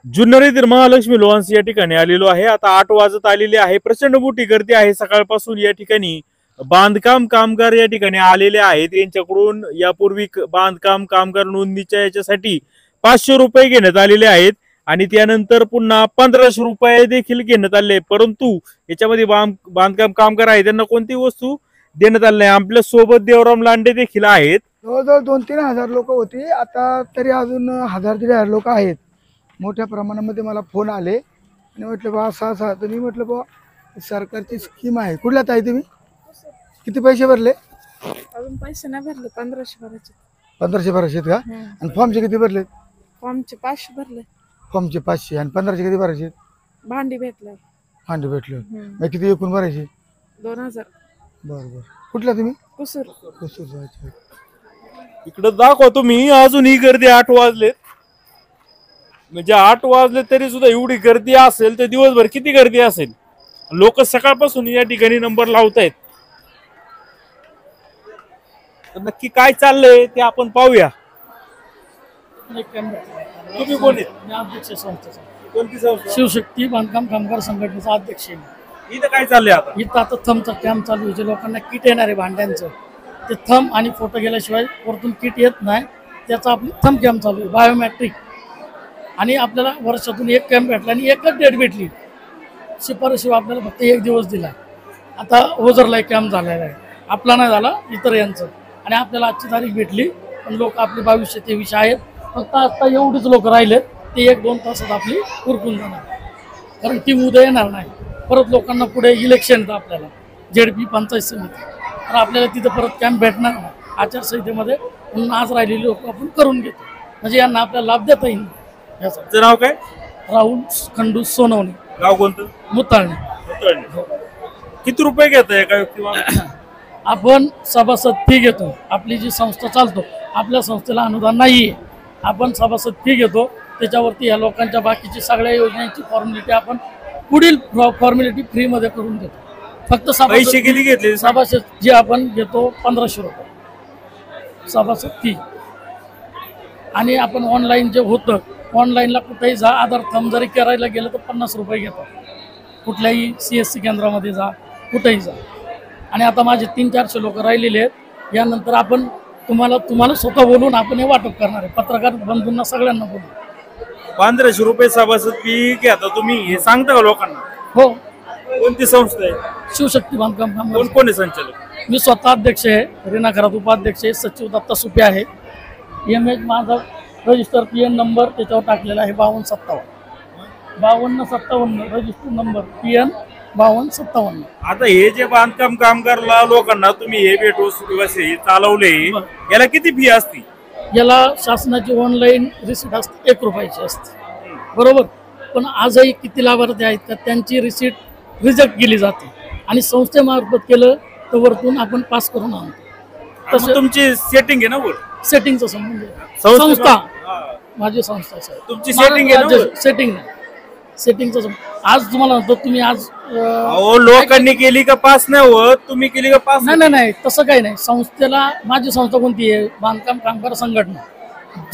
जुन्नर येथील महालक्ष्मी लॉन्स या ठिकाणी आलेलो आहे। आता 8 वाजत आलेले आहे। प्रचंड मोठी गर्दी आहे सकाळपासून। या ठिकाणी बांधकाम कामगार या ठिकाणी आलेले आहेत। यांच्याकडून यापूर्वी बांधकाम कामगार नोंदणीच्या याच्यासाठी 500 रुपये घेण्यात आलेले आहेत आणि त्यानंतर पुन्हा 1500 रुपये देखील घेण्यात आले, परंतु याच्यामध्ये बांधकाम कामगार आहेत त्यांना कोणती वस्तू देण्यात आली नाही। आपल्या सोबत देवराम लांडे देखील आहेत। जवळजवळ 2-3 हजार लोक होती, आता तरी अजून 1000-1500 लोक आहेत। मोठ्या प्रमाणामध्ये मला फोन आले आणि म्हटलं बा असं तर मी म्हटलं बा सरकारची स्कीम आहे। कुठल्या ताई तुम्ही किती पैसे भरले? अजून पैसे नाही भरले, 1500 भरायचे। 1500 भरायचे का? आणि फॉर्मचे किती भरले? फॉर्मचे 500 भरले। फॉर्मचे 500 आणि 1500 किती भरायचे? भांडी भेटले। भांडे भेटले मग किती एकूण भरायचे? 2000। बरोबर। कुठला तुम्ही? कुसूर। कुसूर जायचं। इकडे दाखवा तुम्ही, अजून ही गर्दी 8 वाजलेत, म्हणजे 8 वाजले तरी सुद्धा एवढी गर्दी असेल तर दिवसभर किती गर्दी असेल। लोक सकाळपासून या ठिकाणी नंबर लावतायत। तर नक्की काय चाललंय ते आपण पाहूया। तुम्ही कोण आहेत? अध्यक्ष संस्थेचा कोणती संस्था? शिवशक्ती बांधकाम कामगार संघटनेचा अध्यक्ष आहे। इथं काय चाललंय आता? इथं आता थंबचा कॅम्प चालू आहे। जे लोकांना किट येणार आहे भांड्यांचं, ते थंब आणि फोटो गेल्याशिवाय वरतून किट येत नाही, त्याचा आपली थंब कॅम्प चालू आहे बायोमॅट्रिक। आणि आपल्याला वर्षातून एक कॅम्प भेटला आणि एकच डेट भेटली, शिफारशी आपल्याला फक्त 1 दिवस दिला। आता ओझरला एक कॅम्प झालेला आहे, आपला नाही झाला, इतर यांचं, आणि आपल्याला आजची तारीख भेटली। पण लोक आपले 2223 आहेत, फक्त आता एवढीच लोक राहिलेत, ते 1-2 तासात आपली उरकून जाणार, कारण ती उद्या येणार नाही। परत लोकांना पुढे इलेक्शन येतं आपल्याला, ZP पंचायत समिती, तर आपल्याला तिथं परत कॅम्प भेटणार नाही आचारसंहितेमध्ये, म्हणून आज राहिलेली लोक आपण करून घेतो, म्हणजे यांना आपल्याला लाभ देता येईल। याचं नाव काय? राहुल खंडू सोनवणे। गाव कोणतं? मुताळणे। किती रुपये घेताय एका व्यक्ती? आपण सभासद फी घेतो। आपली जी संस्था चालतो, आपल्या संस्थेला अनुदान नाहीये, आपण सभासद फी घेतो। त्याच्यावरती या लोकांच्या बाकीची सगळ्या योजनांची फॉर्मॅलिटी आपण पुढील फॉर्मॅलिटी फ्री मध्ये करून देतो। फक्त पैसे किती घेतले? सभासद जे आपण घेतो 1500 रुपये सभासद फी। आणि आपण ऑनलाईन जे होतं, ऑनलाईनला कुठेही जा, आधार थंब जरी करायला गेलं तर 50 रुपये घेतात। कुठल्याही CSC केंद्रामध्ये जा, कुठेही जा। आणि आता माझे 300-400 लोक राहिलेले आहेत। यानंतर आपण तुम्हाला स्वतः बोलून आपण हे वाटप करणार आहे, पत्रकार बंधूंना सगळ्यांना बोलून। 1500 रुपये सभासद फी घेता तुम्ही, हे सांगता का लोकांना? हो। कोणती संस्था आहे? शिवशक्ती बांधकाम कामगार। कोण कोण आहे संचालक? मी स्वतः अध्यक्ष आहे, रीना खरात उपाध्यक्ष आहे, सचिव दत्ता सुपे आहे। MH माझा रजिस्टर PN नंबर त्याच्यावर टाकलेला आहे 5257 5257 रजिस्टर नंबर PN 5257। आता हे जे बांधकाम कामगारला लोकांना तुम्ही हे भेटवस्तू हे चालवले, याला किती फी असते? याला शासनाची ऑनलाईन रिसीट असते, 1 रुपयाची असते, बरोबर। पण आजही किती लाभार्थी आहेत का त्यांची रिसीट रिजेक्ट केली जाते, आणि संस्थेमार्फत केलं तर वरतून आपण पास करून आणतो। तसं तुमची सेटिंग आहे ना? वर सेटिंगचा संबंध आहे। संस्था माझी संस्था आहे। तुमची सेटिंग आहे ना? सेटिंग नाही, सेटिंगचा संबंध। आज तुम्हाला म्हणतो तुम्ही आज लोकांनी केली का पास नाही होत, तुम्ही केली का पास? नाही, तसं काही नाही। संस्थेला माझी संस्था कोणती आहे? बांधकाम कामगार संघटना।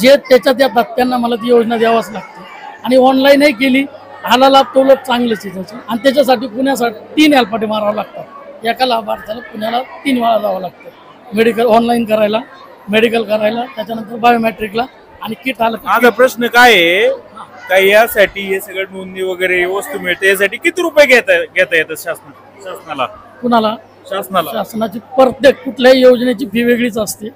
जे त्याच्यात येतात त्यांना मला ती योजना द्यावाच लागते, आणि ऑनलाईनही केली, हाला लाभ तो चांगलंच आहे त्याचं। आणि त्याच्यासाठी पुण्यासाठी 3 हेलपाटे मारावं लागतात। एका लाभार्थ्याला पुण्याला 3 वेळा जावं लागतं, मेडिकल ऑनलाईन करायला, मेडिकल करायला, त्याच्यानंतर बायोमॅट्रिकला, आणि किट आलं। माझा प्रश्न काय आहे, काय यासाठी हे सगळं नोंदणी वगैरे वस्तू मिळते, यासाठी किती रुपये घेता येतात शासनाला? कुणाला? शासनाला। शासनाची प्रत्येक कुठल्याही योजनेची फी वेगळीच असते,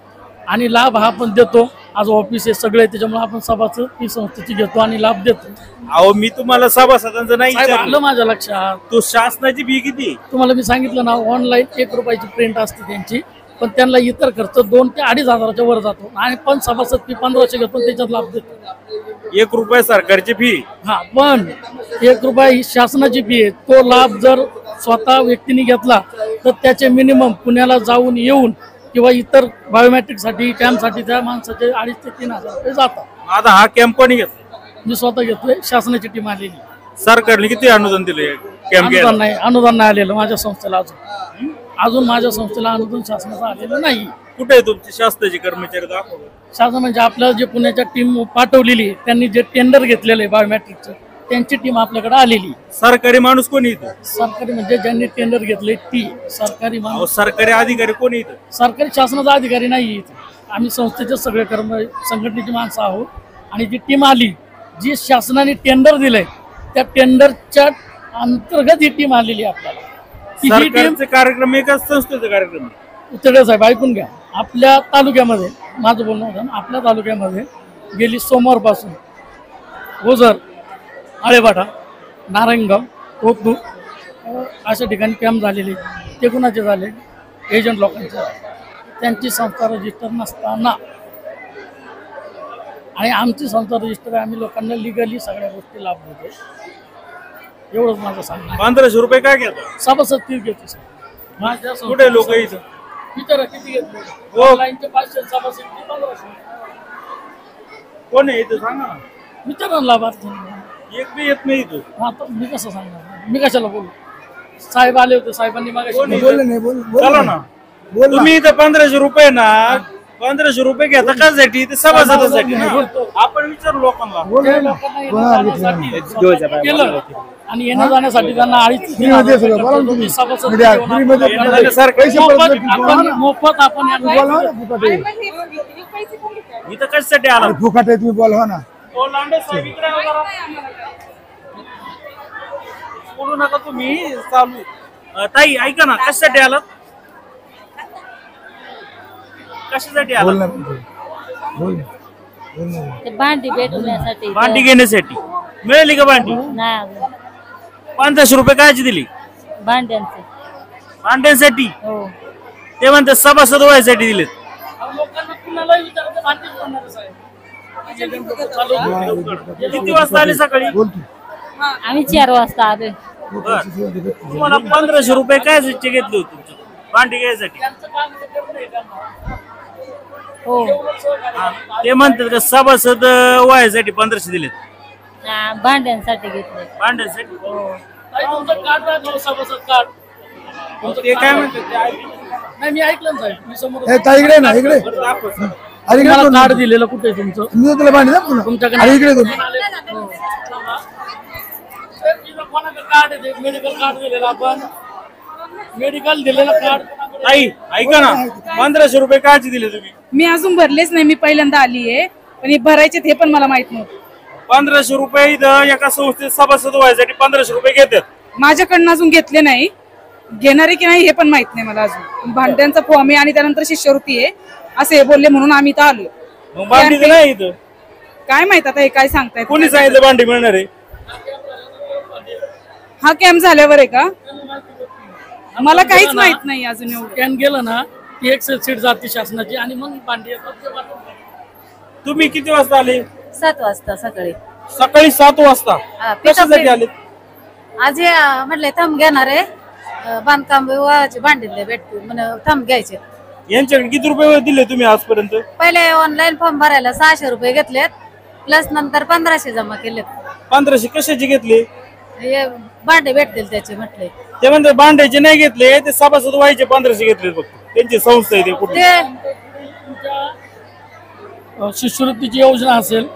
आणि लाभ हा आपण देतो। आज ऑफिस आहे सगळे, त्याच्यामुळे आपण सभासद फी संस्थेची घेतो आणि लाभ देतो। अहो मी तुम्हाला सभासदांचं नाही आलं माझ्या लक्षात। तो शासनाची फी किती? तुम्हाला मी सांगितलं ना, ऑनलाईन 1 रुपयाची प्रिंट असते त्यांची, पण त्यांना इतर खर्च 2 ते 2,500 वर जातो, आणि पण सभासद फी 1500 घेतो, त्याच्यात लाभ देतो। 1 रुपये सरकारची फी? हा, पण 1 रुपया ही शासनाची फी आहे। तो लाभ जर स्वतः व्यक्तीने घेतला तर त्याचे मिनिमम पुण्याला जाऊन येऊन किंवा इतर बायोमेट्रिक साठी कॅम्पसाठी त्या माणसाचे 2,500 ते 3,000 रुपये जातात। आता हा कॅम्प कोणी घेतला? मी स्वतः घेतोय, शासनाची टीम आलेली। सरकारने किती अनुदान दिले कॅम्प? अनुदान नाही आलेलं माझ्या संस्थेला, अजून माझ्या संस्थेला अनुदान शासनाचं आलेलं नाही। कुठे आहे तुमचे शासनाचे कर्मचारी दाखवा. शासन म्हणजे आपलं जे पुण्याच्या टीम पाठवलेली त्यांनी जे टेंडर घेतलेलं आहे बायोमेट्रिकचं त्यांची टीम आपल्याकडे आलेली. सरकारी माणूस कोणी इथं? सरकारी म्हणजे ज्यांनी टेंडर घेतले ती सरकारी अहो, माणूस. सरकारी अधिकारी कोणी इथं? सरकारी शासनाचा अधिकारी नाही इथे. आम्ही संस्थेचे सगळे संघटनेची माणसं आहोत आणि जी टीम आली जी शासनाने टेंडर दिलंय त्या टेंडरच्या अंतर्गत ही टीम आलेली आहे आपल्याला. ही टीम सरकारचे कार्यक्रम एकाच संस्थेचा कार्यक्रम आहे. उतरडे साहेब ऐकून घ्या. आपल्या तालुक्यामध्ये माझं बोलणं होतं ना, आपल्या तालुक्यामध्ये गेली सोमवारपासून ओझर, आळेवाडा, नारायणगाव, कोकणूर अशा ठिकाणी कॅम्प झालेले. ते कुणाचे झाले? एजंट लोकांचे. त्यांची संस्था रजिस्टर नसताना आणि आमची संस्था रजिस्टर आहे. आम्ही लोकांना लिगली सगळ्या गोष्टी लाभ देतो. एवढंच माझं सांगणं आहे. 1500 रुपये काय घेतात? सभासद फी घेतो सर. माझ्या कुठे लोक इथं? विचारा किती घेतले? हो. ऑनलाईनचे 500 सभासद फी 1500. कोण आहे इथं सांगा ना. विचारा ना लाभार्थी. एक बी येत नाही इथं. आता मी कसं सांगणार? मी कशाला बोलू? साहेब आले होते, साहेबांनी मागाशी कोण आहे? बोल नाही बोल चला ना. बोल ना. तुम्ही इथं 1500 रुपये ना 1500 रुपये घेता कशासाठी? ते सभासदासाठी ना. आपण विचारू लोकांना. बोल त्या ना. लोकांना येणं कोणाला जाण्यासाठी केलं आणि येणं जाण्यासाठी त्यांना 2.5 फ्रीमध्ये सगळं बोला ना तुम्ही. सभासद मध्ये घेऊन फ्रीमध्ये आपण येणं सरकारी पैसे परत मोफत भेटतील. बोला आपण ना. मोफत आपण यांना बोला ना फुकट आहे. इथं कशासाठी आला? अरे फुकट आहे तुम्ही बोलवा ना. ओ लांडे साहेब इकडे या जरा. बोलू नका तुम्ही चालू. ताई ऐका ना, कशासाठी आलात? कशासाठी बोल आलात? ना बोल ना. बोल ना. ते भांडी भेटण्यासाठी भांडी घेण्यासाठी. मिळाली का भांडी? नाही अजून. 1500 रुपये कायची दिली? भांड्यांचे. भांड्यांसाठी. हो. ते म्हणते सभासद व्हायसाठी दिलेत. लोकांना कुणालाही विचारते भांडी करणार आहे साहेब. किती वाजता आले सकाळी? बोल तू. आम्ही 4 वाजता आलोय. तुम्हाला 1500 रुपये काय घेतले होते तुमचं भांडी घ्यायसाठी? त्यांचं काम ते करणं आहे त्यांना. हो. ते म्हणतात का सभासद व्हायसाठी 1500 दिलेत भांड्यांसाठी घेतले. भांड्यांसाठी. ताई, तुमचं कार्ड दाखवा, सभासद कार्ड. ते काय म्हणतात? नाही मी ऐकलं ना साहेब. मी समोर ए ताई इकडे ना इकडे. अरे इकडे मला कोण? कार्ड दिलेलं कुठे आहे तुमचं? मी तुला भांडी दाखवू ना. तुमच्याकडे अरे इकडे तू. कोणाकडे कार्ड आहे? मेडिकल कार्ड दिलेलं आपण. मेडिकल दिलेलं कार्ड. ताई ऐका ना, 1500 रुपये कायचे दिले तुम्ही? मी अजून भरलेच नाही. मी पहिल्यांदा आली आहे पण हे भरायचे हे पण मला माहित नव्हतं. 1500 रुपये इथं एका संस्थेत सभासद व्हायसाठी 1500 रुपये घेतात. माझ्याकडनं अजून घेतले नाही. घेणारे की नाही हे पण माहित नाही मला अजून. भांड्यांचा फॉर्म आहे आणि त्यानंतर शिष्यवृत्ती आहे असे हे बोलले म्हणून आम्ही इथं आलो. मग भांडी तर नाही इथं. काय माहित आता हे काय सांगतायत. कोणी सांगितलं भांडी मिळणार आहे? हा कॅम्प झाल्यावर आहे का? मला काहीच माहित नाही अजून एवढं. स्कॅन गेलं ना ती एक्सेल सीट जाते शासनाची आणि मग भांडी येतात ते पाठवतात. तुम्ही किती वाजता आले? 7 वाजता सकाळी. सकाळी 7 वाजता. कशासाठी आले? आज हे म्हटले थंब घेणार आहे. बांधकाम विभागाचे भांडी भेटतील म्हणे थंब घ्यायचे. यांच्याकडे किती रुपये दिले तुम्ही आजपर्यंत? पहिले ऑनलाईन फॉर्म भरायला 600 रुपये घेतलेत प्लस नंतर 1500 जमा केलेत. 1500 कशाचे घेतले? हे भांडे भेटतील त्याचे म्हटले. ते म्हणते भांड्याचे नाही घेतले, ते सभासद व्हायचे 1500 घेतले फक्त. त्यांची संस्था आहे ते कुठे? शिष्यवृत्तीची योजना असेल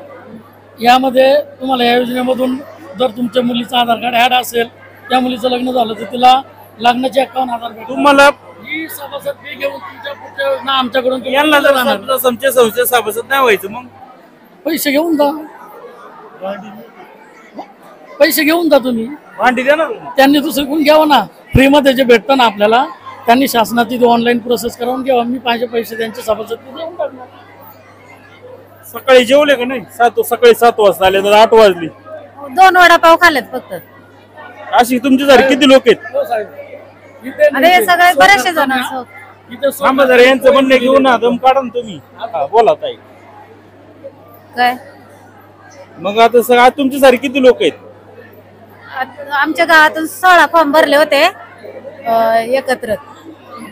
यामध्ये तुम्हाला या योजनेमधून जर तुमच्या मुलीचं आधार कार्ड ऍड असेल त्या मुलीचं लग्न झालं तर तिला लग्नाचे 51,000 भेटतील. तुम्हाला ही सभासद फी घेऊन तुमच्या पुढच्या योजना आमच्याकडून यांना जर राहणार. समच्या संस्थेत सभासद नाही व्हायचं मग पैसे घेऊन जा. पैसे घेऊन जा तुम्ही. भांडी द्या ना. त्यांनी दुसरीकडून घ्यावं ना. फ्रीमध्ये जे भेटतं ना आपल्याला त्यांनी शासनाची ऑनलाईन प्रोसेस करून घ्यावं. मी पाहिजे पैसे त्यांचे सभासद देऊन टाकणार. सकाळी जेवले का नाही? सकाळी 7 वाजता आले तर 8 वाजली. 2 वडापाव खाल्लेत फक्त. अशी तुमच्यासारखे किती लोक आहेत? हो साहेब. इथे आणि हे सगळे बरेचसे जण असतात. इथे थांबा जरा, यांचं म्हणणं घेऊन ना दम काढा ना तुम्ही. हा, बोला ताई. काय मग आता सगळं तुमच्यासारखे किती लोक आहेत? आमच्या गावातून 16 फॉर्म भरले होते एकत्र.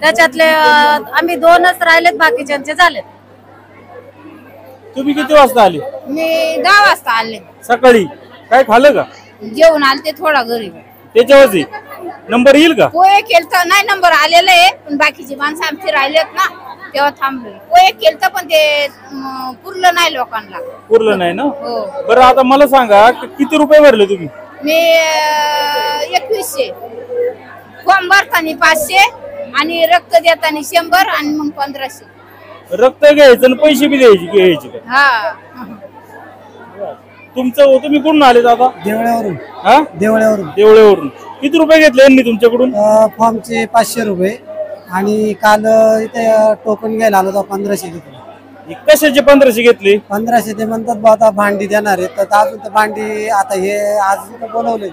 त्याच्यातले आम्ही 2च राहिलेत, बाकीच्यांचे झालेत. तुम्ही किती वाजता आले? मी 10 वाजता आले. सकाळी काय खाल्लं का? जेवण आलते थोडा घरी. त्याच्यावरती नंबर येईल का? पोहे केलं तर नाही नंबर आलेला आहे पण बाकीची माणसं आमची राहिलेत ना तेव्हा थांबलोय पोहे केलं पण ते पुरलं नाही लोकांना. पुरलं नाही ना. हो बरं आता मला सांगा किती रुपये भरले तुम्ही? मी 2100 फॉर्म भरताना 500 आणि रक्त देताना 100 आणि मग 1500. रक्त घ्यायचं आणि पैसे बी घ्यायचे का? हा तुम्ही कुठून आले दादा? देवळ्यावरून. हा देवळ्यावरून. देवळ्यावरून. किती रुपये घेतले यांनी तुमच्याकडून? फॉर्मचे 500 रुपये आणि काल इथे टोकन घ्यायला आलो होता 1500 घेतले. कशाचे 1500 घेतले? 1500 ते म्हणतात बा आता भांडी देणार आहे तर अजून तर भांडी आता हे आज बोलवले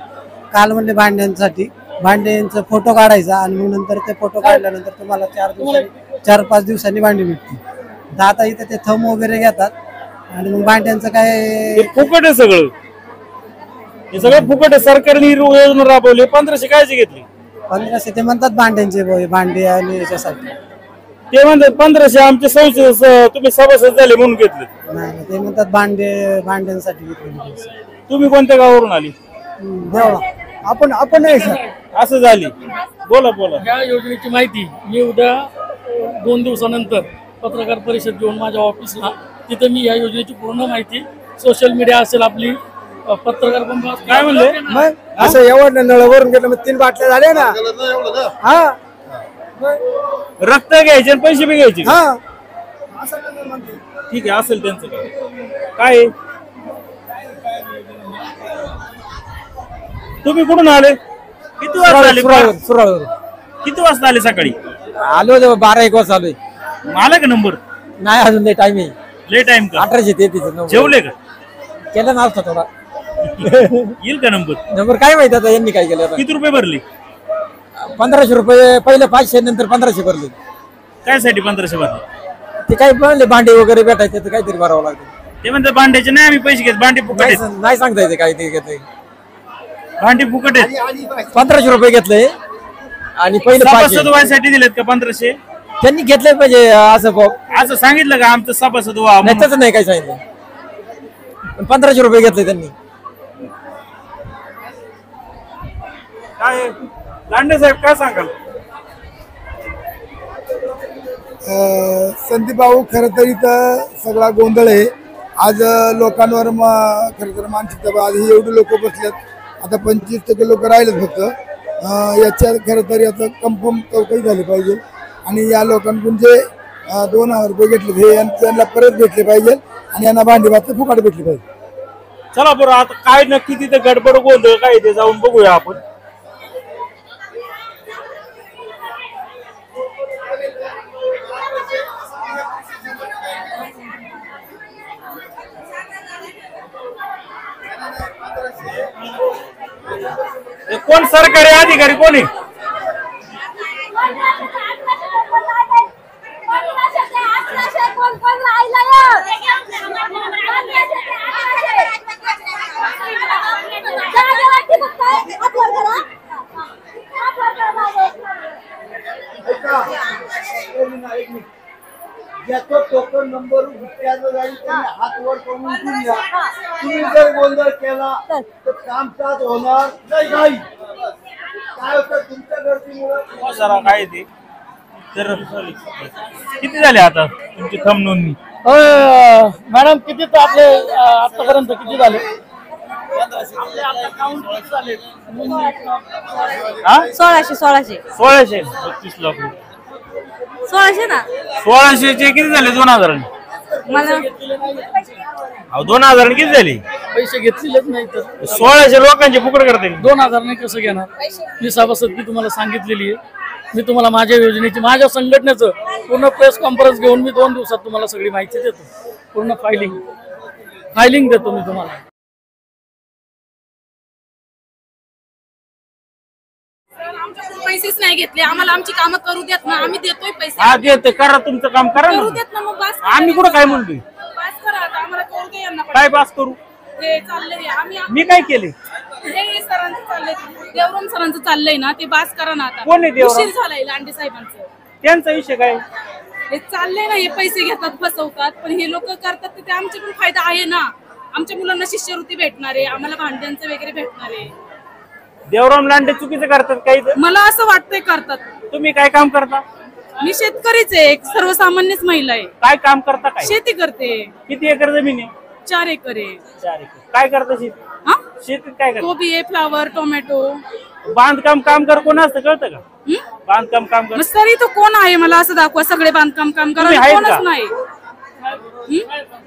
काल म्हणले भांड्यांसाठी भांड्यांचा फोटो काढायचा आणि मग नंतर ते फोटो काढल्यानंतर तुम्हाला 4-5 दिवसांनी भांडी भेटते. तर आता इथे ते थंब वगैरे घेतात आणि मग भांड्यांचं काय फुकट आहे सगळं. हे सगळं फुकट आहे. सरकारने योजना राबवली. 1500 कायचे घेतली? 1500 ते म्हणतात भांड्यांचे भांडे आणि याच्यासाठी. ते म्हणतात 1500 आमच्या संस्थेत तुम्ही सभासद झाले म्हणून घेतले. नाही ते म्हणतात भांड्यांसाठी घेतले. तुम्ही कोणत्या गावावरून आली? देवळा. आपण नाही सर. असं झाली. बोला. या योजनेची माहिती मी उद्या 2 दिवसानंतर पत्रकार परिषद घेऊन माझ्या ऑफिसला तिथे मी या योजनेची पूर्ण माहिती सोशल मीडिया असेल आपली पत्रकार पण काय म्हणले? मग असं एवढं नळवरून घेतलं मग 3 बाटल्या झाल्या ना. हा रक्त घ्यायचे आणि पैसे बी घ्यायचे. हा ठीक आहे असेल त्यांचं काय आहे? तुम्ही कुठून आले? किती वाजता आले? सुराळवर. किती वाजता आले? सकाळी आलो 12-1 वाजता आलोय. आला का नंबर? नाही अजून लय टाइम आहे. लेट टाइम का? 18:33 जेवले का? केलं ना असतं थोडा. येईल का नंबर? काय माहिती आता यांनी काय केलं. किती रुपये भरले? 1500 रुपये पहिले 500 नंतर 1500 भरले. काय साठी 1500 भरले? ते काही म्हणले भांडे वगैरे भेटायचे तर काहीतरी भरावं लागतं. ते म्हणतात भांड्याचे नाही आम्ही पैसे घेत. भांडी फुकट आहेत. नाही सांगता येते काय ते घेतले. भांडी फुकट आहेत. 1500 रुपये घेतले आणि पहिले 500 सभासद व्हायसाठी दिलेत का 1500? त्यांनी घेतले पाहिजे असं असं सांगितलं का आमचं सभासद व्हा नाही म्हणून? तसं नाही काय सांगितलं. पण 1500 रुपये घेतले त्यांनी. काय लांडे साहेब काय सांगाल? संदीप भाऊ खरं तर इथं सगळा गोंधळ आहे. आज लोकांवर खरं तर मानसिक दबाव. आज ही एवढी लोक बसल्यात. आता 25% लोक राहिलेत फक्त. याच्यात खरं तर याचं कन्फर्म चौकशी झाली पाहिजे आणि या लोकांकडून जे 2000 रुपये घेतले हे त्यांना परत भेटले पाहिजे आणि यांना भांडी भात फुकाट भेटली पाहिजे. चला बरं आता काय नक्की तिथे गडबड गोंधळ काय ते जाऊन बघूया आपण. कोण सरकारी अधिकारी कोण आहे? ज्याचा टोकन नंबर विचारला जाईल त्यांनी हात वर करून उठून द्या. तुम्ही जर गोंधळ केला तर कामकाज होणार नाही. काय होतं तुमच्या गर्दीमुळे जरा काय ते तर किती झाले आता तुमची थंब नोंदणी? मॅडम किती तर आपले आतापर्यंत किती झाले? हा 1600 1600 32 लाख रुपये. 1600 ना 1600 चे किती झाले? 2000. मला 2000 किती झाली? पैसे घेतलेलेच नाही तर 1600 लोकांचे फुकट करते. 2000 नाही कसं घेणार? मी सभासद तुम्हाला सांगितलेली आहे. मी तुम्हाला माझ्या योजनेची माझ्या संघटनेचं पूर्ण प्रेस कॉन्फरन्स घेऊन मी 2 दिवसात तुम्हाला सगळी माहिती देतो. पूर्ण फायलिंग देतो मी तुम्हाला. पैसेच नाही घेतले. आम्हाला आमची कामं करू देत ना. आम्ही देतोय पैसे. हा देते करा तुमचं काम करा करू ना. देत ना. मग बस आम्ही कुठं काय म्हणतोय? बस करा आता. आम्हाला करू दे यांना. काय पास करू? हे चाललंय आम्ही मी काय केले? हे सरांचं चाललंय. देवराम सरांचं चाललंय ना ते बास करा ना आता. कोण आहे देवराम? उशीर झालाय लांडे साहेबांचं. त्यांचा विषय काय? हे चाललंय ना. हे पैसे घेतात फसवतात पण हे लोक करतात तर ते आमचे पण फायदा आहे ना. आमच्या मुलांना शिष्यवृत्ती भेटणार आहे. आम्हाला भांड्यांचं वगैरे भेटणार आहे. देवराम लांडे चुकीचं करतात काही? मला असं वाटतंय करतात. तुम्ही काय काम करता? मी शेतकरीच आहे, एक सर्वसामान्यच महिला आहे. काय काम करता? काय शेती करते. किती एकर जमीन आहे? 4 एकर आहे. 4 एकर. काय करता शेती? हा? शेतीत काय करता? कोबी आहे, फ्लावर, टोमॅटो. बांधकाम कामगार कोण असतं कळतं का? बांधकाम कामगार मग तरी तो कोण आहे मला असं दाखवा. सगळे बांधकाम कामगार तुम्ही आहेत कोणच का? नाही.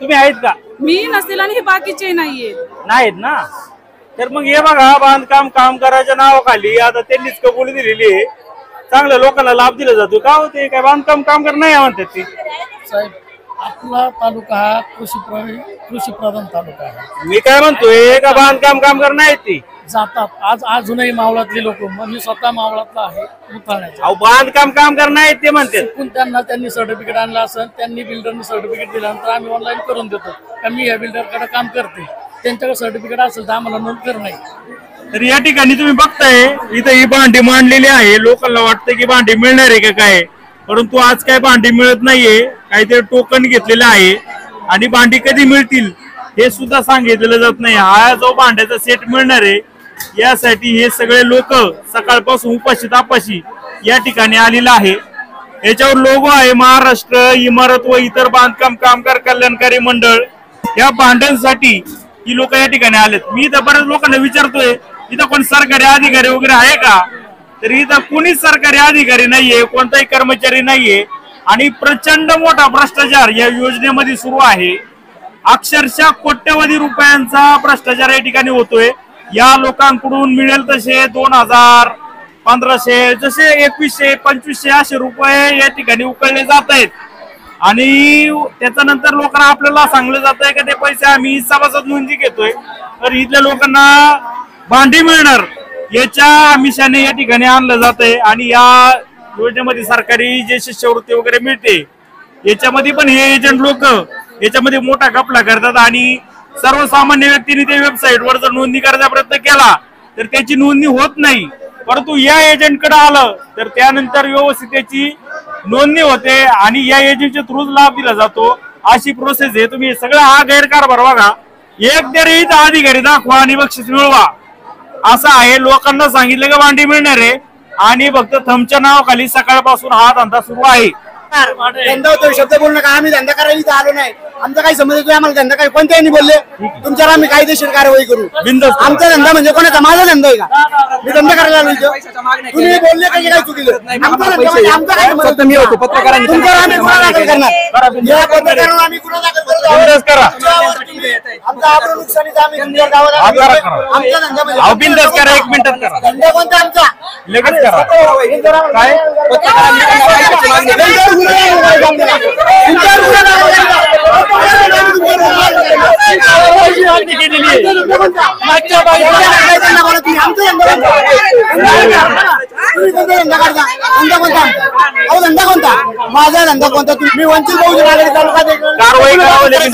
तुम्ही आहेत का? मी नसेल आणि हे बाकीचे नाहीये. नाहीत ना. तर मग हे बघा, बांधकाम कामगाराच्या नावाखाली आता त्यांनीच कबुली दिलेली आहे, चांगल्या लोकांना लाभ दिला जातो. का होते काय बांधकाम कामगार नाही म्हणतात ते? साहेब, आपला तालुका हा कृषी प्रधान तालुका आहे. मी काय म्हणतोय का बांधकाम कामगार नाहीत ते जातात. अजूनही मावळातली लोक, मी स्वतः मावळातला आहे, मुथाण्याचा. अहो बांधकाम कामगार नाहीत ते म्हणते. चुकून त्यांनी सर्टिफिकेट आणलं असेल, त्यांनी बिल्डरनी सर्टिफिकेट दिल्यानंतर आम्ही ऑनलाईन करून देतो का मी या बिल्डरकडे काम करते. त्यांच्याकडे सर्टिफिकेट असेल तर आम्हाला नोंद कर नाही. तर या ठिकाणी तुम्ही बघताय इथं ही भांडी मांडलेली आहे. लोकांना वाटतं की भांडी मिळणार आहे का काय, परंतु आज काय भांडी मिळत नाहीये. काहीतरी टोकन घेतलेलं आहे आणि भांडी कधी मिळतील हे सुद्धा सांगितलेलं जात नाही. हा जो भांड्याचा सेट मिळणार आहे यासाठी हे सगळे लोक सकाळपासून उपाशी तापाशी या ठिकाणी आलेला आहे. याच्यावर लोगो आहे महाराष्ट्र इमारत व इतर बांधकाम कामगार कल्याणकारी मंडळ. या भांड्यांसाठी ही लोक या ठिकाणी आलेत. मी इथं बऱ्याच लोकांना विचारतोय इथं कोण सरकारी अधिकारी वगैरे आहे का, तर इथं कोणीच सरकारी अधिकारी नाहीये, कोणताही कर्मचारी नाहीये आणि प्रचंड मोठा भ्रष्टाचार या योजनेमध्ये सुरू आहे. अक्षरशः कोट्यवधी रुपयांचा भ्रष्टाचार या ठिकाणी होतोय. या लोकांकडून मिळेल तसे 2000, 1500, जसे 2100, 2500 असे रुपये या ठिकाणी उकळले जात आहेत आणि त्याच्यानंतर लोकांना आपल्याला सांगलं जात आहे की ते पैसे आम्ही सभासद नोंदी घेतोय, तर इथल्या लोकांना भांडी मिळणार याच्या आमिषाने या ठिकाणी आणलं जात आहे. आणि या योजनेमध्ये सरकारी जे शिष्यवृत्ती वगैरे मिळते याच्यामध्ये पण हे एजंट लोक याच्यामध्ये मोठा घपला करतात आणि सर्वसामान्य व्यक्तीने त्या वेबसाईटवर जर नोंदणी करायचा प्रयत्न केला तर त्याची नोंदणी होत नाही. परंतु या एजंटकडे आलं तर त्यानंतर व्यवस्थित त्याची नोंदणी होते आणि या एजंटच्या थ्रूच लाभ दिला जातो. अशी प्रोसेस आहे. तुम्ही सगळा हा गैरकारभार बघा. एक तरी अधिकारी दाखवा आणि बक्षीस मिळवा असं आहे. लोकांना सांगितलं का भांडी मिळणार आहे आणि फक्त थमच्या नावाखाली सकाळपासून हा धंदा सुरू आहे. धंदा होतो शब्द बोलू नका. आम्ही धंदा करायला इथं आलो नाही. आमचा काही संबंध नाही. आम्हाला धंदा काही कोणत्याही बोलले तुमच्यावर आम्ही कायदेशीर कारवाई करू. आमचा धंदा म्हणजे कोणाचा माझा धंदा आहे का? मी धंदा करायला आलो इथं. तुम्ही बोलले काही काय चुकीचं? आमचा धंदा म्हणजे आमचा काय संबंध? मी होतो पत्रकार. तुमच्यावर आम्ही गुन्हा दाखल करणार. या पत्रकारांवर आम्ही गुन्हा दाखल करू. आमचा आबरू नुकसानीचा आम्ही तुमच्यावर दावा दाखल करू. आमचा धंदा म्हणजे बिंदास करा. 1 मिनिटात करा. धंदा कोणता आमचा? लगेच करा. काय धंदा कोणता? माझा धंदा कोणता? तुम्ही वंचित बहुजन आघाडी तालुका कारवाई करावं. लगेच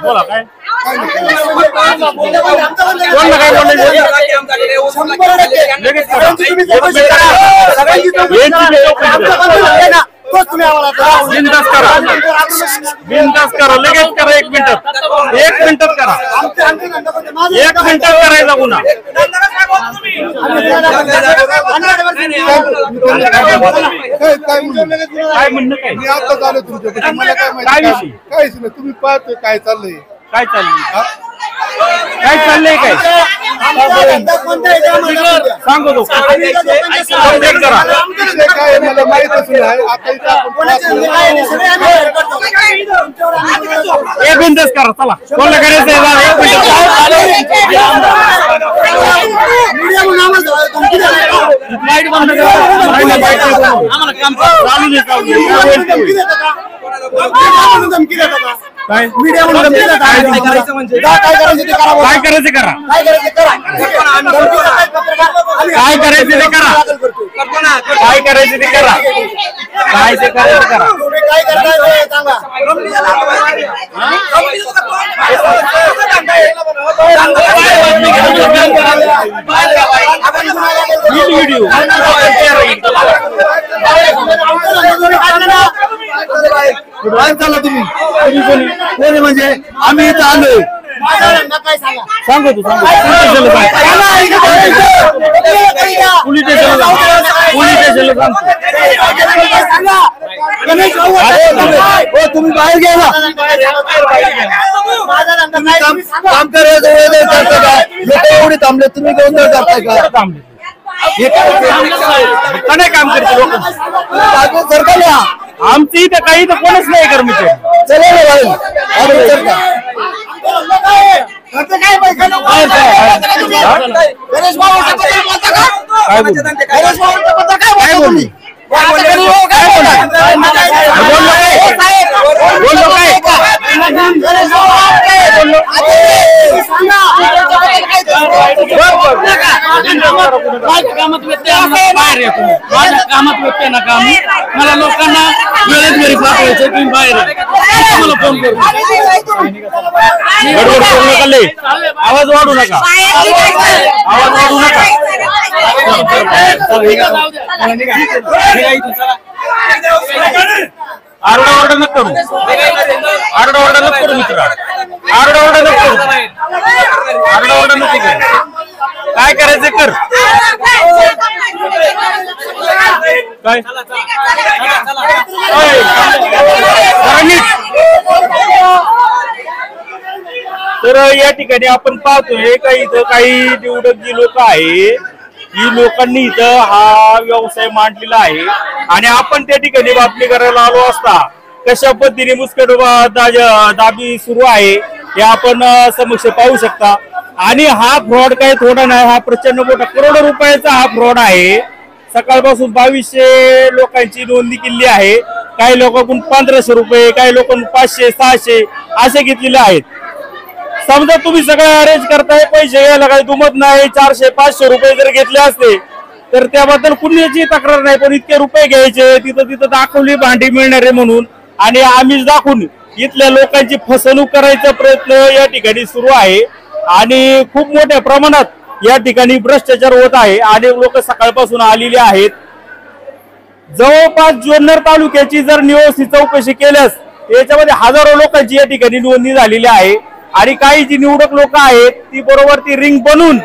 बोला काय बिंदास करा. बिंदास करा. लगेच करा. 1 मिनिटात. 1 मिनिटात करा. 1 मिनिटात करायचा गुन्हा. काय म्हणणं काय? मी आता झालो तुमच्याकडे. मला काय काय माहिती? विषय? काहीच नाही. तुम्ही पाहतोय काय चाललंय. काय चाललंय? काय चाललंय? काय सांगू तो कंप्लेंट करा. विषय काय आहे मला माहितच नाही. आता इथं आपण एक बिंदास करा. चला कोणाला करायचं लाईट बंद करा. काय मीडिया म्हणून धमकी देता. काय करायचं म्हणजे काय करायचं ते करा. काय करायचं करा. काय करायचं करा. काय करायचं ते करा. काय करायचं ते करा. काय ते करायचं करा. काय करताय हे सांगा. व्हिडिओ काय चालला तुम्ही? कोणी म्हणजे आम्ही इथं आलोय. माझा धंदा काय सांगा. सांगू तू सांग पोलीस स्टेशनला तुम्ही बाहेर घ्या ना. माझा धंदा काय काम करायचं लोक एवढे थांबले, तुम्ही गोंधळ करताय का? थांबले नाही काम करते लोक सरकार आमची इथं काही तर कोणच नाही कर्मचारी. चला ना बाहेर. काय पैसा नको. गणेश भाऊंच्या बद्दल बोलता का? गणेश भाऊंच्या बद्दल काय बोलता तुम्ही? माझ्या कामात व्यत्यय बाहेर येतो. माझ्या कामात व्यत्यय नका. मला लोकांना वेळेत घरी पाठवायचं, तुम्ही बाहेर मला फोन करू. गडबड करू नका लय. आवाज वाढू नका. आवाज वाढू नका. आरडाओरडा नको करू. आरडाओरडा नको करू मित्रा. आरडाओरडा नको करू. आरडाओरडा नको करू. काय करायचं कर. काय तर या ठिकाणी आपण पाहतोय का इथं काही निवडक जी लोक आहे ही लोकांनी इथं हा व्यवसाय मांडलेला आहे आणि आपण त्या ठिकाणी बातमी करायला आलो असता कशा पद्धतीने दाबी सुरू आहे हे आपण समक्ष पाहू शकता. आणि हा फ्रॉड काही थोडा नाही, हा प्रचंड मोठा करोडो रुपयाचा हा फ्रॉड आहे. सकाळपासून 2200 लोकांची नोंदणी केली आहे. काही लोकांकडून 1500 रुपये, काही लोकांकडून 500 600 असे घेतलेले आहेत. समजा तुम्ही सगळं अरेंज करताय, पैसे घ्यायला काही दुमत नाही, 400 500 रुपये जर घेतले असते तर त्याबद्दल कुणाची तक्रार नाही. पण इतके रुपये घ्यायचे, तिथं दाखवली भांडी मिळणारे म्हणून आणि आम्हीच दाखवून इथल्या लोकांची फसवणूक करायचा प्रयत्न या ठिकाणी सुरू आहे. आणि खूप मोठ्या प्रमाणात या ठिकाणी भ्रष्टाचार होत आहे आणि लोक सकाळपासून आलेले आहेत. जवळपास जुन्नर तालुक्याची जर व्यवस्थित चौकशी केल्यास याच्यामध्ये हजारो लोकांची या ठिकाणी नोंदणी झालेली आहे. आणि काही जी निवडक लोक आहेत ती बरोबर ती रिंग बनवून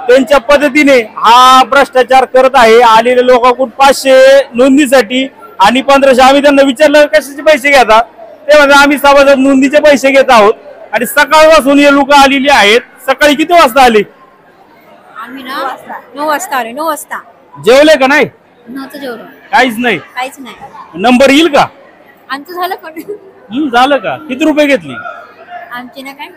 त्यांच्या पद्धतीने हा भ्रष्टाचार करत आहे. आलेल्या लोकांकडून 500 नोंदणीसाठी आणि 1500. आम्ही त्यांना विचारलं कशाचे पैसे घेतात, ते म्हणजे आम्ही समाजात नोंदणीचे पैसे घेत आहोत. आणि सकाळपासून हे लोक आलेली आहेत. सकाळी किती वाजता आले? आम्ही 9 वाजता आले. 9 वाजता जेवले का नाही? नव्हतं जेवलं. काहीच नाही. काहीच नाही. नंबर येईल का? आमचं झालं पण झालं का? किती रुपये घेतली? आमचे ना काय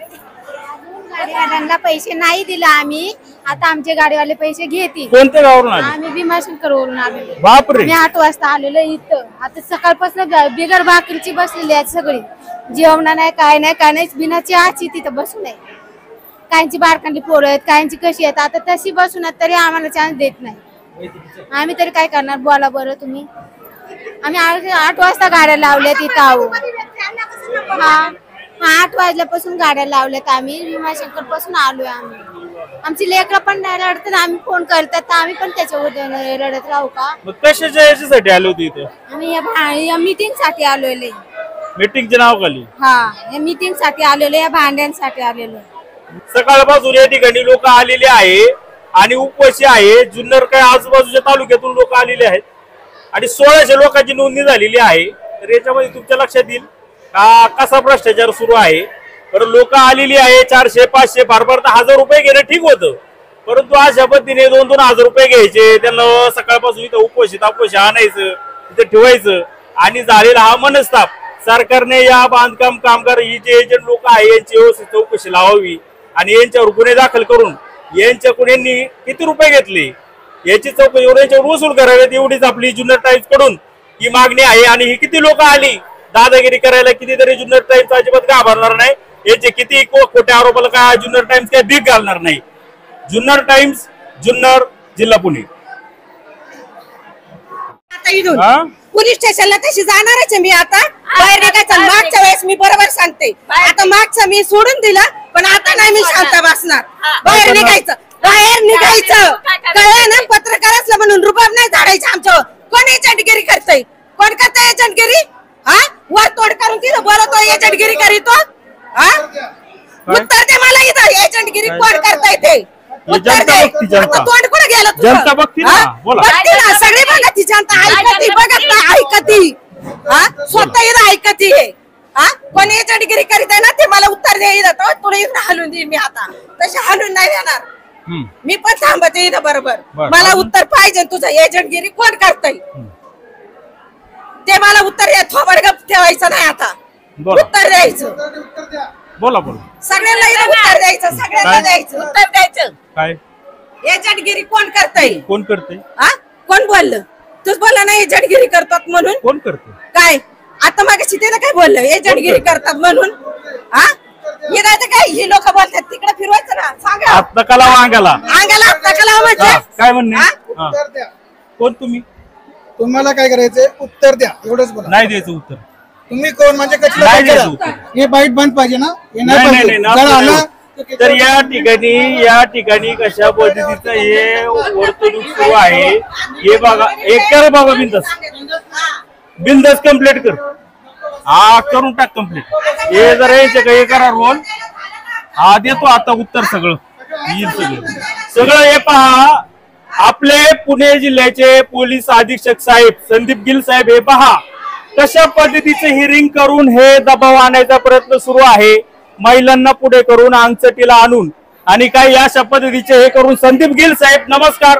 गाडीवाल्यांना पैसे नाही दिला आम्ही. आता आमचे गाडीवाले पैसे घेतील. कोणत्या गावावरून आले? आम्ही भीमाशंकर वरून आलेलो. बापरे. मी 8 वाजता आलेलो इथं. आता सकाळपासून बिगर भाकरीची बसलेली आहेत सगळी. जेवणा नाही काय नाही काय नाही. बिना चहाची तिथं बसून आहे. काहींची बारकांची पोरं आहेत, काहींची कशी आहेत. आता तशी बसून आहेत तरी आम्हाला चान्स देत नाही. आम्ही तरी काय करणार बोला बरं तुम्ही. आम्ही 8 वाजता गाड्या लावल्यात इथं आहो. हा 8 वाजल्यापासून गाड्या लावल्यात. आम्ही भीमाशंकर पासून आलोय. आम्ही आमची लेकरं पण रडतात. आम्ही फोन करतात तर आम्ही पण त्याच्यावर रडत राहू का? कशाच्या याच्यासाठी आलो होते इथं? आम्ही या मीटिंग साठी आलोय. मीटिंगचे नाव खाली? हा या मीटिंग साठी आलेलो, या भांड्यांसाठी आलेलो. सकाळपासून या ठिकाणी लोक आलेले आहे आणि उपवासी आहे. जुन्नर काय आजूबाजूच्या तालुक्यातून लोक आलेले आहेत आणि 1600 लोकांची नोंदणी झालेली आहे. तर याच्यामध्ये तुमच्या लक्षात येईल कसा भ्रष्टाचार सुरू आहे. तर लोक आलेली आहे. 400 500 फार फार 1000 रुपये घेणं ठीक होतं, परंतु अशा पद्धतीने 2-2 हजार रुपये घ्यायचे. त्यांना सकाळपासून इथं उपवासी आणायचं, तिथं ठेवायचं आणि झालेला हा मनस्ताप. सरकारने या बांधकाम कामगार ही जे एजंट लोक आहे यांची व्यवस्थित चौकशी लावावी आणि यांच्यावर गुन्हे दाखल करून यांच्याकडून यांनी किती रुपये घेतले याची चौकशी यांच्यावर वसूल करावेत. एवढीच आपली जुन्नर टाइम्स कडून ही मागणी आहे. आणि ही किती लोक आली दादागिरी करायला, कितीतरी जुन्नर टाइम्स अजिबात घाबरणार नाही. याचे किती खोट्या आरोपाला काय जुन्नर टाइम्स काय भीक घालणार नाही. जुन्नर टाइम्स, जुन्नर, जिल्हा पुणे. पोलीस स्टेशनला तशी जाणारच आहे मी. आता बाहेर निघायचं. मागच्या वेळेस मी बरोबर सांगते. आता मागचं मी सोडून दिलं, पण आता नाही मी शांत बसणार. बाहेर निघायचं, बाहेर निघायचं. कळलं ना? पत्रकार असलं म्हणून रुबाब नाही झाडायचं आमच्यावर. कोण एजंटगिरी करतय? कोण करतय एजंटगिरी? हा वर तोड करून तिथं बोलतो एजंटगिरी करीतो. हा उत्तर दे मला इथं एजंटगिरी कोण करताय ते उत्तर दे. आता तोंड कुठे गेलं तुझं? जनता बघती ना, बोला. बघती ना, सगळी बघती जनता ऐकती बघत नाही ऐकती स्वतः इथं ऐकती आहे कोण एजंटगिरी करीत आहे ना ते मला उत्तर दे इथं तुला इथं हलून देईन मी आता तसे हलून नाही देणार मी पण थांबते इथं बरोबर मला उत्तर पाहिजे तुझं एजंटगिरी कोण करताय ते मला उत्तर थोबड गप ठेवायचं नाही आता उत्तर द्यायचं बोला बोला सगळ्यांना इथं उत्तर द्यायचं सगळ्यांना द्यायचं उत्तर द्यायचं काय एजंटगिरी कोण करताय कोण करते कोण बोललं तूच बोलला ना एजंटगिरी करतात म्हणून कोण करते काय आता मागाशी ते काय बोललं एजंटगिरी करतात म्हणून हे काय तर काय ही लोक बोलतात तिकडे फिरवायचं ना सांगा हात नका लावा अंगाला अंगाला हात नका लावा म्हणजे काय म्हणणे उत्तर द्या. कोण तुम्ही तुम्हाला काय करायचंय उत्तर द्या एवढंच बोला. नाही द्यायचं उत्तर तुम्ही कोण म्हणजे कसलं नाही काय द्यायचं करा? उत्तर. हे बाईट बंद पाहिजे ना हे नाही नाही पाहिजे. नाही जर नाही, आलं नाही. तर या ठिकाणी कशा पद्धतीचं हे वर्तणूक सुरू आहे हे बघा. एक करा बाबा बिंदस कम्प्लीट कर हा करून टाक कम्प्लीट हे जर हे करा रोल हा देतो आता उत्तर सगळं येईल सगळं हे पहा. आपले पुणे जिल्ह्याचे पोलीस अधीक्षक साहेब संदीप गिल साहेब हे पहा कशा पद्धतीचं हिअरिंग करून हे दबाव आणायचा प्रयत्न सुरू आहे महिलांना पुढे करून अंगचटीला आणून आणि काही अशा पद्धतीचे हे करून. संदीप गिल साहेब नमस्कार.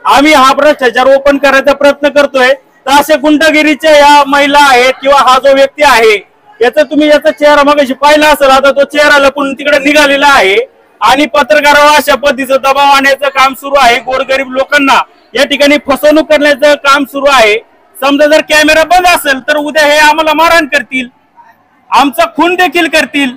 आम्ही हा भ्रष्टाचार ओपन करायचा प्रयत्न करतोय तर असे गुंडगिरीच्या या महिला आहेत किंवा हा जो व्यक्ती आहे याचा तुम्ही याचा चेहरा मगाशी पाहिला असेल आता तो चेहरा लपून तिकडे निघालेला आहे आणि पत्रकारावर अशा पद्धतीचं दबाव आणण्याचं काम सुरू आहे. गोरगरीब लोकांना या ठिकाणी फसवणूक करण्याचं काम सुरू आहे. समजा जर कॅमेरा बंद असेल तर उद्या हे आम्हाला मारहाण करतील आमचा खून देखील करतील.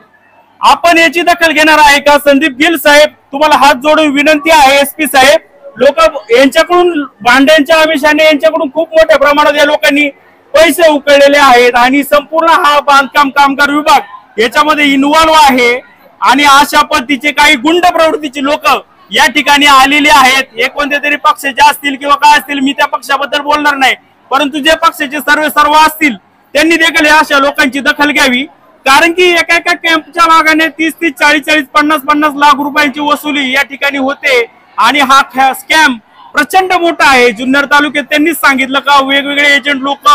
आपण याची दखल घेणार आहे का? संदीप गिल साहेब तुम्हाला हात जोडून विनंती आहे एसपी साहेब लोक यांच्याकडून भांड्यांच्या आमिषाने यांच्याकडून खूप मोठ्या प्रमाणात या लोकांनी पैसे उकळलेले आहेत आणि संपूर्ण हा बांधकाम कामगार विभाग याच्यामध्ये इन्व्हॉल्व्ह आहे आणि अशा पद्धतीचे काही गुंड प्रवृत्तीचे लोक या ठिकाणी आलेले आहेत. हे कोणत्या तरी पक्षाचे असतील किंवा काय असतील मी त्या पक्षाबद्दल बोलणार नाही परंतु जे पक्षाचे सर्व असतील त्यांनी देखील अशा लोकांची दखल घ्यावी कारण की एका एका कॅम्पच्या मागाने 30-30, 40-40, 50-50 लाख रुपयांची वसुली या ठिकाणी होते आणि हा स्कॅम प्रचंड मोठा आहे. जुन्नर तालुक्यात त्यांनीच सांगितलं का वेगवेगळे एजंट लोक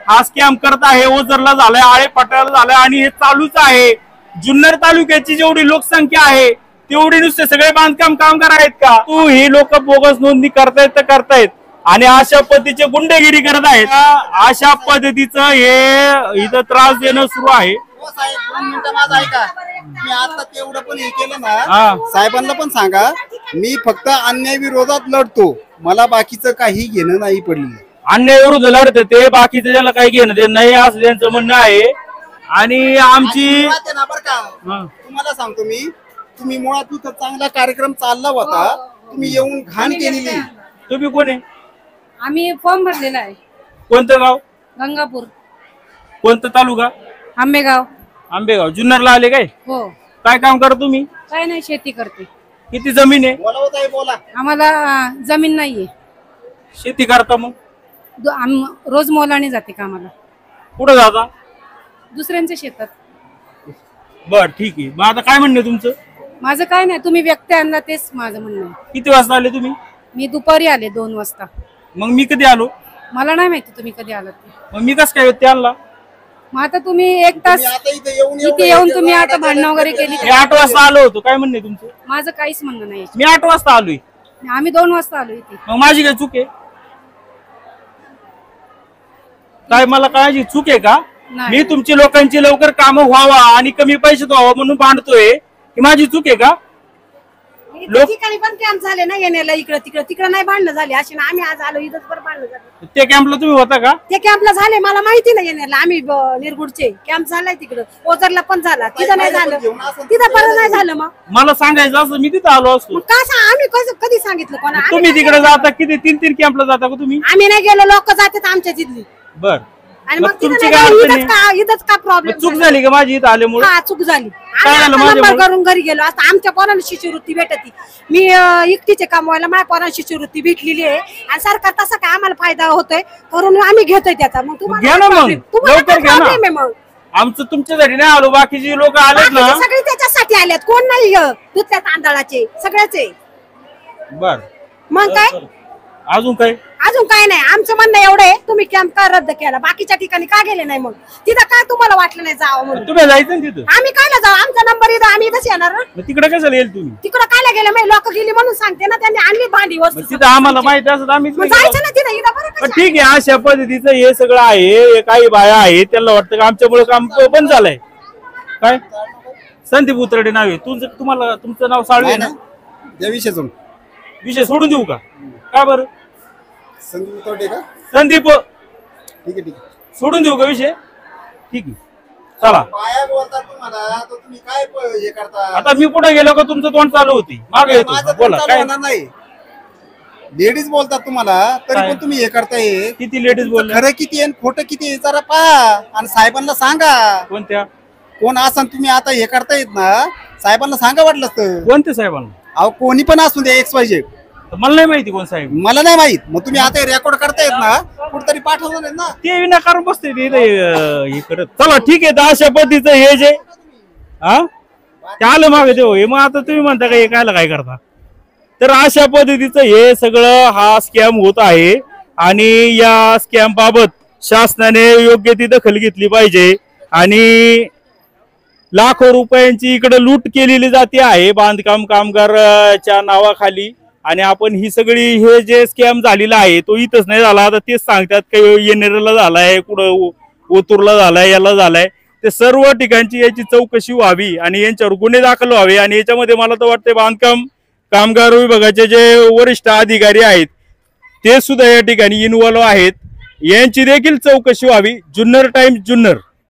हा स्कॅम करत आहे. ओझरला झालाय आळेपाटाला झालाय आणि हे चालूच आहे. जुन्नर तालुक्याची जेवढी लोकसंख्या आहे तेवढी नुसते सगळे बांधकाम कामगार आहेत का? तू ही लोक बोगस नोंदणी करतायत तर करतायत आणि अशा पद्धतीचे गुंडगिरी करत आहेत. अशा पद्धतीचं हे इथं त्रास देणं सुरू आहे. साहेब 2 मिनिटं माझं ऐका मी आता तेवढं पण हे केलं ना साहेबांना पण सांगा मी फक्त अन्याय विरोधात लढतो मला बाकीचं काही घेणं नाही पडलं. अन्याय विरुद्ध लढते ते बाकीचं ज्याला काही घेणं ते नाही असं त्यांचं म्हणणं आहे. आणि आमची तुम्हाला सांगतो मी तुम्ही मुळात इथं चांगला कार्यक्रम चालला होता तुम्ही येऊन घाण केलेली. तुम्ही कोण आहे? आम्ही फॉर्म भरलेला आहे. कोणतं गाव? गंगापूर. कोणतं तालुका? आंबेगाव. आंबेगाव. जुन्नरला आले काय? हो. काय काम करा तुम्ही? काय नाही शेती करते. किती जमीन आहे? बोला. आम्हाला जमीन नाहीये. शेती करता मग? रोज मोलाने जाते कामाला. कुठं जाता? दुसऱ्यांच्या शेतात. बर ठीक आहे. मग आता काय म्हणणं तुमचं? माझं काय नाही तुम्ही व्यक्ती आणला तेच माझं म्हणणं आहे. किती वाजता आले तुम्ही? मी दुपारी आले 2 वाजता. मग मी कधी आलो? मला नाही माहिती तुम्ही कधी आलात ते. मग मी कसं काय व्यक्ती आणला? मग आता तुम्ही 1 तास इथे येऊन तुम्ही आता भांडण वगैरे केली. मी 8 वाजता आलो होतो. काय म्हणणे तुमचं? माझं काहीच म्हणणं नाही. मी 8 वाजता आलोय. आम्ही 2 वाजता आलो इथे. मग माझी काय चूक आहे? काय मला काय चूक आहे का? मी तुमची लोकांची लवकर कामं व्हावा आणि कमी पैशात व्हावा म्हणून भांडतोय की माझी चूक आहे का? ठिकाणी पण कॅम्प झाले ना येण्याला तिकडे नाही भांडणं झाले अशी ना आम्ही आज आलो इथंच बरं भांडणं झालं. त्या कॅम्पला तुम्ही होता का? ते कॅम्पला झाले मला माहिती नाही येण्याला आम्ही निरगुडचे कॅम्प झालाय तिकडं ओझरला पण झाला तिथं नाही झालं तिथं परत नाही झालं. मग मला सांगायचं असं मी तिथं आलो असतो. का आम्ही कधी सांगितलं कोणा? तुम्ही तिकडे जाता किती 3-3 कॅम्पला जाता का तुम्ही? आम्ही नाही गेलो लोक जातात आमच्या तिथली. बर आणि मग तुमची इथंच का प्रॉब्लेम चूक झाली का माझी इथं आल्यामुळे? हा चूक झाली. काय झालं माझ्यामुळे? करून घरी गेलो आता आमच्या पोराला शिष्यवृत्ती भेटती. मी एकटीचे कामवायला माझ्या पोराला शिष्यवृत्ती भेटलेली आहे आणि सरकार तसा काय आम्हाला फायदा होतोय करून आम्ही घेतोय त्याचा. मग तुम्हाला लवकर घ्या ना. मग आमचं तुमच्यासाठी नाही आलो बाकीचे लोक आलेत ना सगळे त्याच्यासाठी आल्यात, कोण नाही दुसऱ्या तांदळाचे सगळ्याचे. बर मग काय अजून काय? अजून काय नाही. आमचं म्हणणं एवढं आहे, तुम्ही कॅम्प का रद्द केला, बाकीच्या ठिकाणी का गेले नाही? मग तिथं का तुम्हाला वाटलं नाही जावं म्हणून? तुम्ही जायचं ना तिथं. आम्ही कायला जाऊ? आमचा नंबर इथं, आम्ही इथंच येणार ना. मग तिकडे कसं येईल तुम्ही? तिकडं कायला गेले? मग लोक गेली म्हणून सांगते ना, त्यांनी आणली भांडी वस्तू. तिथं आम्हाला माहिती असत आम्ही जायचं ना तिथं, इथं बरं पण ठीक आहे. अशा पद्धतीचं हे सगळं आहे. काही बाया आहेत त्यांना वाटतं का आमच्यामुळे काम बंद झालंय. काय संदीप उतरडे नाव आहे तुम्हाला? तुमचं नाव साळवे ना? विषय सोडून देऊ का? का बरं? संदीप उतरडे का? संदीप ठीक आहे सोडून देऊ का विषय? ठीक आहे चला. बाया बोलतात तुम्हाला तर तुम्ही काय हे करता? आता मी कुठे गेलो का तुमचं तोंड चालू होती मागे येतो. माझं बोला चालू काय? होणार नाही. लेडीज बोलतात तुम्हाला तरी काय? पण तुम्ही हे करताय. किती लेडीज बोलले? खरं किती आहे खोटं किती आहे जरा पहा आणि साहेबांना सांगा. कोणत्या? कोण असं तुम्ही आता हे करतायत ना, साहेबांना सांगा वाटलं तर. कोणत्या साहेबांना? अहो कोणी पण असू दे XYZ. मला नाही माहिती कोण साहेब. मला नाही माहित. मग तुम्ही आता रेकॉर्ड करतायत ना, कुठतरी पाठवणार आहेत ना. ते विनाकारण बसते ते हे करत. चला ठीक आहे. तर अशा पद्धतीचं हे जे ते आलं मागे देऊ हे, मग आता तुम्ही म्हणता का हे कायला काय करता? तर अशा पद्धतीचं हे सगळं हा स्कॅम होत आहे आणि या स्कॅम बाबत शासनाने योग्य ती दखल घेतली पाहिजे. आणि लाखो रुपयांची इकडे लूट केलेली जाते आहे बांधकाम कामगारच्या नावाखाली. आणि आपण ही सगळी हे जे स्कॅम झालेला आहे तो इथंच नाही झाला. आता तेच सांगतात काही येणेरला झालाय, कुठं ओतूरला झालाय, याला झालाय. ते सर्व ठिकाणची याची चौकशी व्हावी आणि यांच्यावर गुन्हे दाखल व्हावे. आणि याच्यामध्ये मला तर वाटतं बांधकाम कामगार विभागाचे जे वरिष्ठ अधिकारी आहेत ते सुद्धा या ठिकाणी इन्व्हॉल्व आहेत. यांची देखील चौकशी व्हावी. जुन्नर टाइम्स जुन्नर